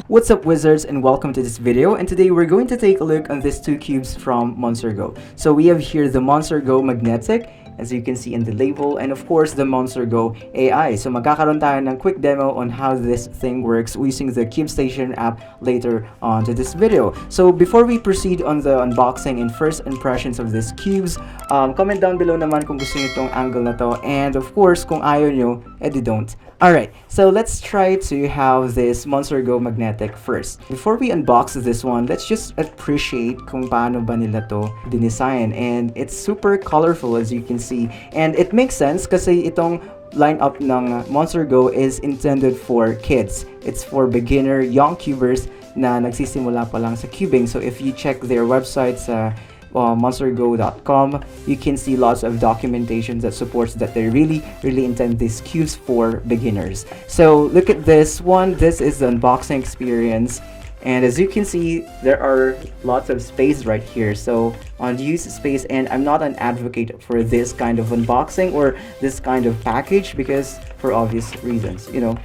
What's up, wizards, and welcome to this video. And today we're going to take a look on these two cubes from Monster Go. So we have here the Monster Go Magnetic, as you can see in the label, and of course the Monster Go AI. So magkakaroon tayo ng quick demo on how this thing works using the Cube Station app later on to this video. So before we proceed on the unboxing and first impressions of these cubes, comment down below naman kung gusto nyo itong angle na to, and of course kung ayaw nyo, edi don't. Alright, so let's try to have this Monster Go Magnetic first. Before we unbox this one, let's just appreciate kung paano ba nila to dinesign. And it's super colorful, as you can see. And it makes sense kasi itong lineup ng Monster Go is intended for kids. It's for beginner, young cubers na nagsisimula pa lang sa cubing. So if you check their website sa monstergo.com, you can see lots of documentation that supports that they really intend these cubes for beginners. So look at this one. This is the unboxing experience, and as you can see, there are lots of space right here. So unused space, and I'm not an advocate for this kind of unboxing or this kind of package because for obvious reasons, you know.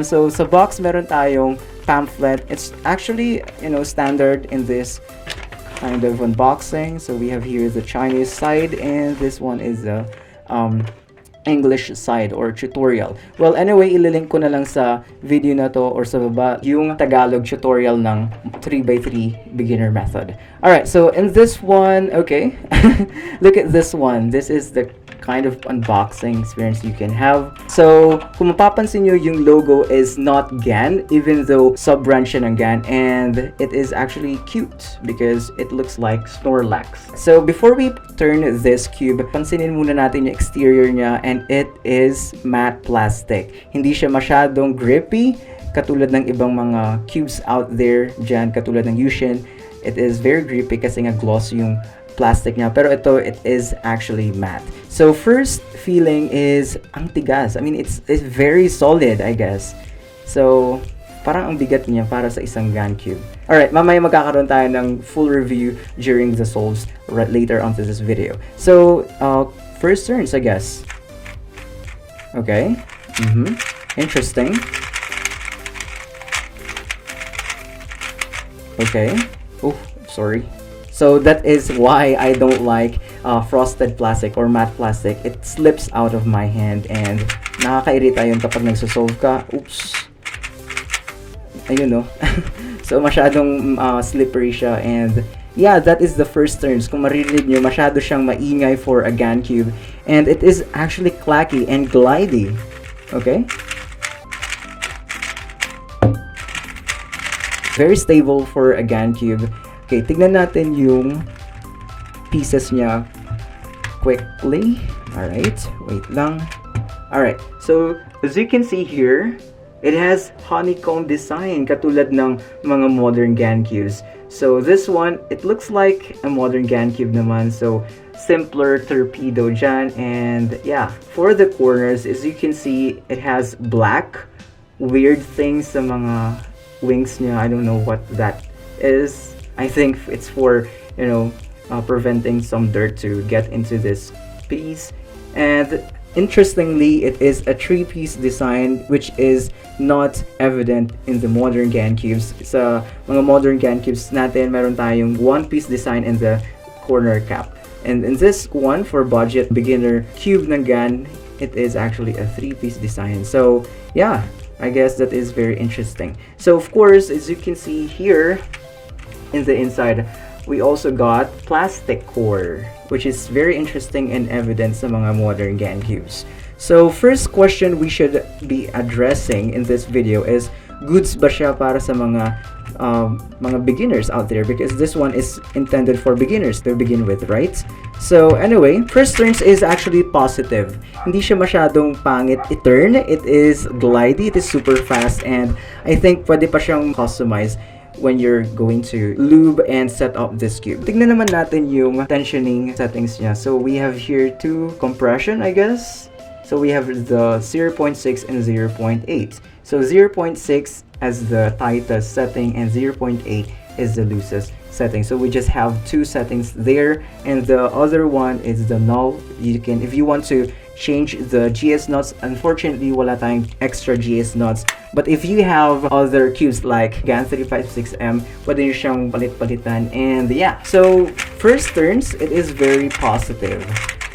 So sa box meron tayong pamphlet. It's actually, you know, standard in this kind of unboxing. So we have here the Chinese side, and this one is the English side or tutorial. Well, anyway, ililink ko na lang sa video na to or sa baba yung Tagalog tutorial ng 3x3 beginner method. Alright, so in this one, okay, look at this one. This is the kind of unboxing experience you can have. So, kung mapapansin nyo, yung logo is not GAN, even though sub-brand siya ng GAN, and it is actually cute because it looks like Snorlax. So, before we turn this cube, pansinin muna natin yung exterior niya, and it is matte plastic. Hindi siya masyadong grippy, katulad ng ibang mga cubes out there dyan, katulad ng Yushin. It is very grippy kasi nga gloss yung plastic niya, pero ito, it is actually matte. So first feeling is ang tigas. I mean, it's very solid, I guess. So parang ang bigat niya para sa isang GAN cube. Alright, mamaya magkakaroon tayo ng full review during the solves later onto this video. So first turns, I guess. Okay. Interesting. Okay. Oh, sorry. So that is why I don't like frosted plastic or matte plastic. It slips out of my hand and nakakairita yun kapag nagsosolve ka. Oops. Ayun, no? So masyadong slippery siya, and yeah, that is the first turns. Kung maririnig nyo, masyado siyang maingay for a GAN cube, and it is actually clacky and glidey. Okay? Very stable for a GAN cube. Okay, tignan natin yung pieces niya quickly. Alright, wait lang. Alright, so as you can see here, it has honeycomb design katulad ng mga modern GAN cubes. So this one, it looks like a modern GAN cube naman. So simpler torpedo dyan. And yeah, for the corners, as you can see, it has black weird things sa mga wings niya. I don't know what that is. I think it's for, you know, preventing some dirt to get into this piece. And interestingly, it is a three-piece design, which is not evident in the modern GAN cubes. Sa mga modern GAN cubes natin, meron tayong one-piece design in the corner cap. And in this one, for budget beginner cube ng GAN, it is actually a three-piece design. So yeah, I guess that is very interesting. So of course, as you can see here, in the inside, we also got plastic core, which is very interesting and evident sa mga modern GAN cubes. So first question we should be addressing in this video is, goods ba siya para sa mga beginners out there? Because this one is intended for beginners to begin with, right? So anyway, first turns is actually positive. Hindi siya masyadong pangit i-turn. It is glidey, it is super fast, and I think pwede pa siyang customize when you're going to lube and set up this cube. Tignan naman natin yung tensioning settings niya. So we have here two compression, I guess. So we have the 0.6 and 0.8. So 0.6 as the tightest setting and 0.8 is the loosest setting. So we just have two settings there, and the other one is the null. You can, if you want to change the GS nuts. Unfortunately, wala tayong extra GS nuts. But if you have other cubes like GAN 356M, pwede nyo siyang palit-palitan. And yeah, so first turns, it is very positive.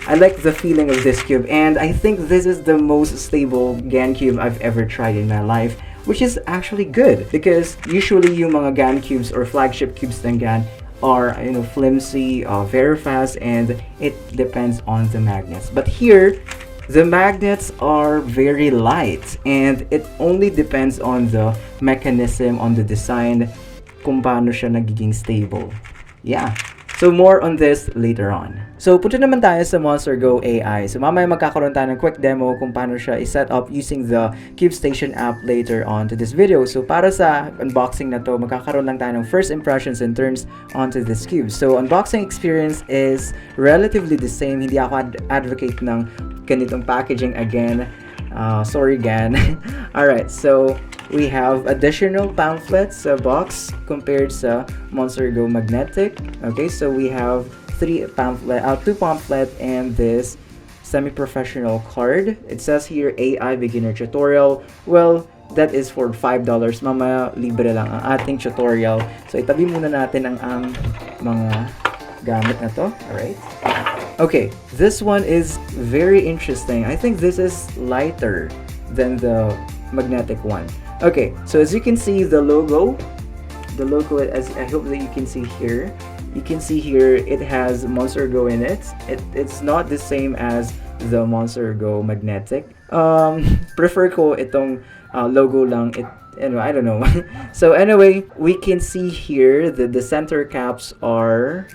I like the feeling of this cube, and I think this is the most stable GAN cube I've ever tried in my life, which is actually good because usually yung mga GAN cubes or flagship cubes ng GAN are, you know, flimsy, very fast, and it depends on the magnets. But here, the magnets are very light, and it only depends on the mechanism, on the design, kung paano siya nagiging stable. Yeah. So more on this later on. So punta naman tayo sa Monster Go AI. So mamaya magkakaroon tayo ng quick demo kung paano siya i-set up using the Cube Station app later on to this video. So para sa unboxing na to, magkakaroon lang tayo ng first impressions and turns onto this cube. So unboxing experience is relatively the same. Hindi ako advocate ng ganitong packaging again. Sorry GAN. Alright, so we have additional pamphlets sa box compared sa Monster Go Magnetic. Okay, so we have two pamphlet and this semi-professional card. It says here AI beginner tutorial. Well, that is for $5. Mamaya libre lang ang ating tutorial. So itabi muna natin ang mga gamit na to. Alright. Okay, this one is very interesting. I think this is lighter than the magnetic one. Okay, so as you can see, the logo, as I hope that you can see here, it has Monster Go in it. It's not the same as the Monster Go Magnetic. Prefer ko itong logo lang. I don't know. So anyway, we can see here that the center caps are,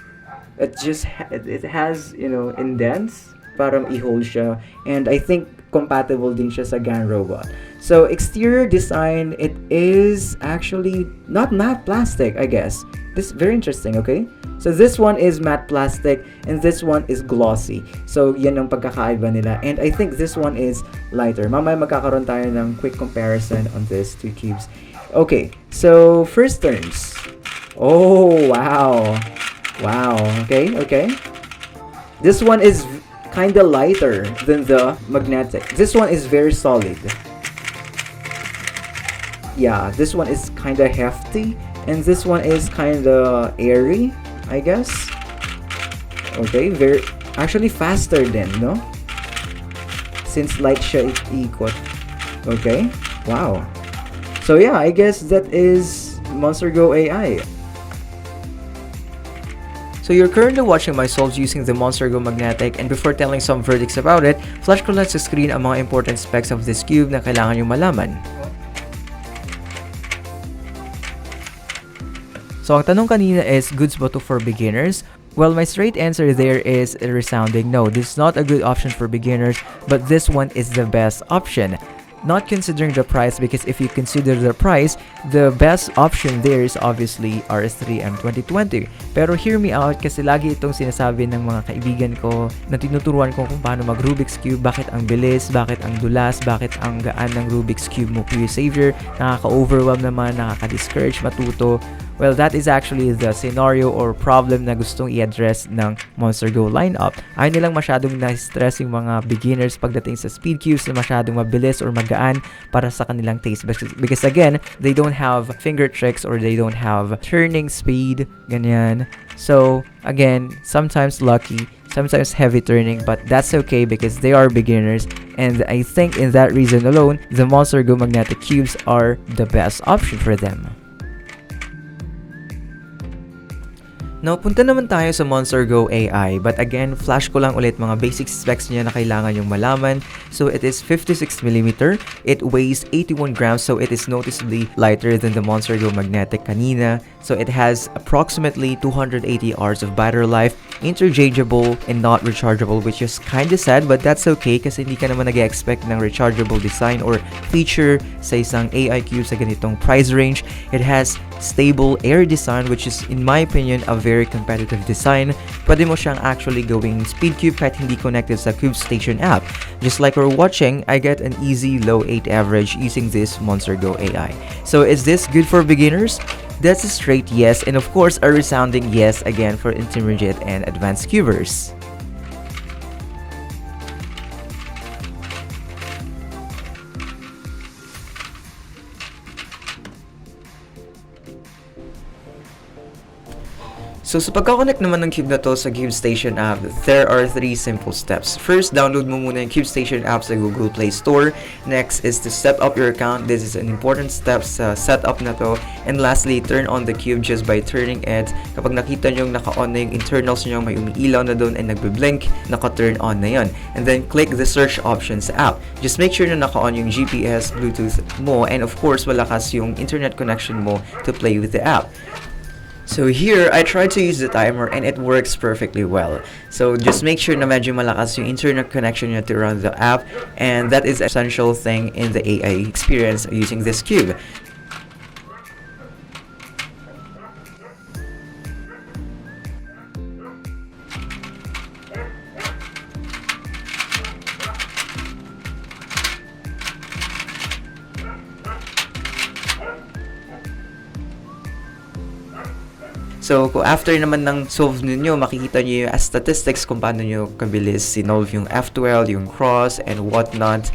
it has, you know, indents para i-hold siya, and I think compatible din siya sa GAN robot. So exterior design, it is actually not matte plastic, I guess. This is very interesting, okay? So this one is matte plastic and this one is glossy. So yan ang pagkakaiba nila, and I think this one is lighter. Mamaya magkakaroon tayo ng quick comparison on these two cubes. Okay, so first turns. Oh, wow. Wow, okay. This one is kinda lighter than the magnetic. This one is very solid. Yeah, this one is kinda hefty, and this one is kinda airy, I guess. Okay, actually faster then, no? Since light siya ikot. Okay, wow. So yeah, I guess that is Monster Go AI. So you're currently watching my solves using the Monster Go Magnetic, and before telling some verdicts about it, flash ko lang sa screen ang mga important specs of this cube na kailangan nyo malaman. So ang tanong kanina is, goods ba to for beginners? Well, my straight answer there is a resounding no. This is not a good option for beginners, but this one is the best option. Not considering the price, because if you consider the price, the best option there is obviously RS3M 2020. Pero hear me out, kasi lagi itong sinasabi ng mga kaibigan ko na tinuturuan ko kung paano mag Rubik's Cube, bakit ang bilis, bakit ang dulas, bakit ang gaan ng Rubik's Cube mo, Pure Savior, nakaka-overwhelm naman, nakaka-discourage matuto. Well, that is actually the scenario or problem na gustong i-address ng Monster Go lineup. Ayaw nilang masyadong na-stress yung mga beginners pagdating sa speed cubes na masyadong mabilis or magaan para sa kanilang taste. Because again, they don't have finger tricks or they don't have turning speed, ganyan. So, again, sometimes lucky, sometimes heavy turning, but that's okay because they are beginners, and I think in that reason alone, the Monster Go Magnetic Cubes are the best option for them. Now, punta naman tayo sa Monster Go AI, but again, flash ko lang ulit mga basic specs niya na kailangan yung malaman. So, it is 56mm, it weighs 81 grams, so it is noticeably lighter than the Monster Go Magnetic kanina. So, it has approximately 280 hours of battery life, interchangeable and not rechargeable, which is kinda sad, but that's okay kasi hindi ka naman nag-expect ng rechargeable design or feature sa isang AI cube sa ganitong price range. It has stable air design, which is, in my opinion, a very competitive design. Pwede mo siyang actually gawing speed cube kahit hindi connected sa Cube Station app. Just like we're watching, I get an easy low 8 average using this Monster Go AI. So is this good for beginners? That's a straight yes, and of course a resounding yes again for intermediate and advanced cubers. So sa pagka-connect naman ng Cube na to sa Cube Station app, there are 3 simple steps. First, download mo muna yung Cube Station app sa Google Play Store. Next is to set up your account. This is an important step sa setup na to. And lastly, turn on the Cube just by turning it. Kapag nakita nyo naka-on na yung internals nyo, may umiilaw na doon and nagbe-blink, naka-turn on na yon. And then click the search option sa app. Just make sure na naka-on yung GPS, Bluetooth mo, and of course, malakas yung internet connection mo to play with the app. So here, I tried to use the timer and it works perfectly well. So just make sure na medyo malakas yung internet connection nyo to run the app, and that is an essential thing in the AI experience using this cube. So, kung after naman ng solve ninyo, makikita nyo yung statistics kung paano nyo kabilis sinolve yung F12, yung cross, and whatnot.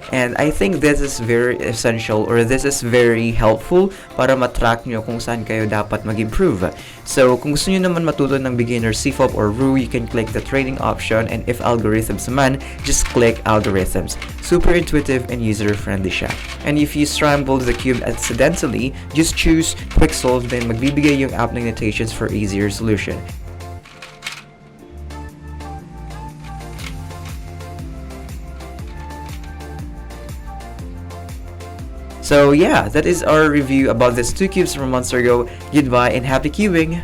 And I think this is very essential, or this is very helpful para matrack nyo kung saan kayo dapat mag-improve. So, kung gusto nyo naman matuto ng beginner CFOP or RU, you can click the training option, and if algorithms naman, just click algorithms. Super intuitive and user-friendly siya. And if you scramble the cube accidentally, just choose quick solve, then magbibigay yung app ng notations for easier solution. So yeah, that is our review about these 2 cubes from Monster Go. Goodbye and happy cubing!